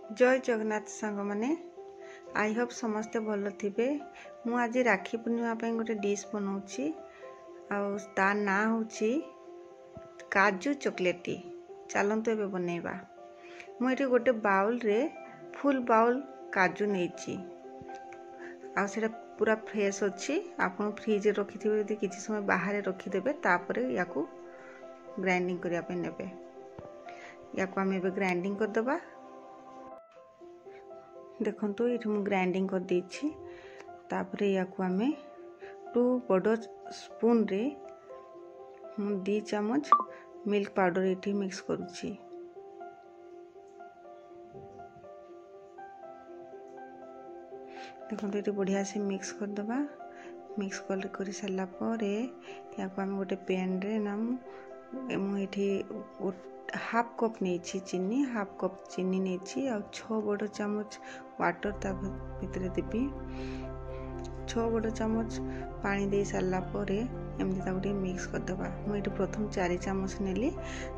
जय जगन्नाथ सांग मैंने आई होप समस्ते भल थे। मु आज राखी पूर्णिमा गोटे डिश बनाऊँगी आ ना हूँ काजू चॉकलेट। चलतु ए बनैबा। मुझे गोटे बाउल रे फुल बाउल काजू नहीं आसा पूरा फ्रेश अच्छी। आप फ्रिज रखि थे किसी समय बाहर रखिदेवे तापर या ग्राइंडिंग करने नेबे। या आम ए ग्राइंडिंग करदे। देखो ये मुझे ग्राइंडिंग कर देछि। तापर या आम 2 बड़ स्पून रे 2 चम्मच मिल्क पाउडर ये मिक्स करुछि। देखो ये बढ़िया से मिक्स करदबा। मिक्स कर सारा पर या आम गोटे पैन रे ना मुझे हाफ कप नहीं चीनी, हाफ कप चीनी नहीं आ 6 बड़ चम्मच वाटर ता भितर देवी। 6 बड़ चम्मच पानी दे सारा पर एमती गोटे मिक्स करदबा। मुझे प्रथम 4 चम्मच नेली।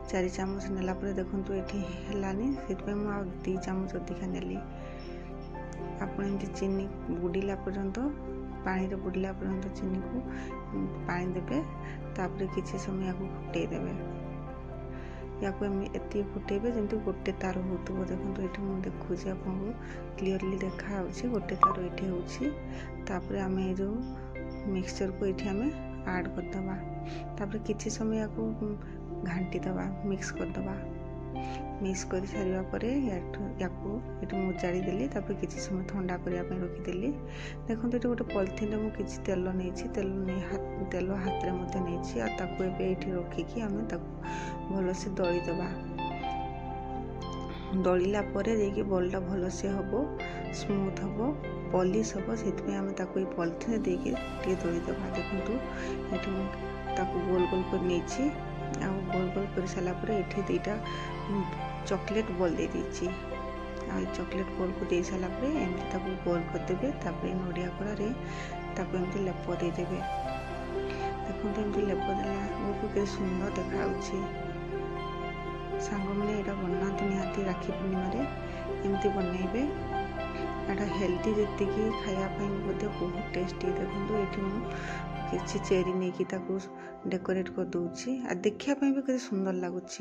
4 चम्मच नेला देखो ये हेलानी से 2 चम्मच अधिका नेली। आपन एमती चीनी बुड़ीला पर्यंत पानी रे बुड़ीला पर्यंत चीनी को पानी देबे। तापर किसी समय या फुटे देबे। या एति फुटेबे जमती गोटे तार होतबो। देखो ये मुझे देखुची आपको क्लीयरली देखा गोटे तार ये होची। तापर आम जो मिक्सचर को ये आम ऐड करदबा। तापर किसी समय या घांटी दबा, मिक्स करदबा। मिक्स कर सारिबा परे या मुजाड़ी देली। तापर किसी समय ठंडा करने रखीदेली। देखो ये गोटे पॉलिथिन में किसी तेल नहीं तेल हाथ में नहीं रखिकी आम भल से दलीदबा। दलिला बॉलटा भल से हम स्मूथ हम पॉलिश हम से आम पॉलिथिन देके दलीदबा। देखो ये गोल गोल कर नहीं गोल गोल कर सारा ये 2टा चॉकलेट बॉल दे दीची। चॉकलेट बॉल को दे सारा एमती गोल करदे। तापर नड़िया कड़े एमती लेप देदेवे। देखो एमती लेप देला के सुंदर देखा सांग मैंने यहाँ बनाते निहाती राखी पूर्णिमा एमती बनइबे। यहाँ हेल्दी जी खायापाई बहुत टेस्टी। देखो ये किसी चेरी नहीं डेकोरेट कर दूची। देखापी भी केते सुंदर लगुच।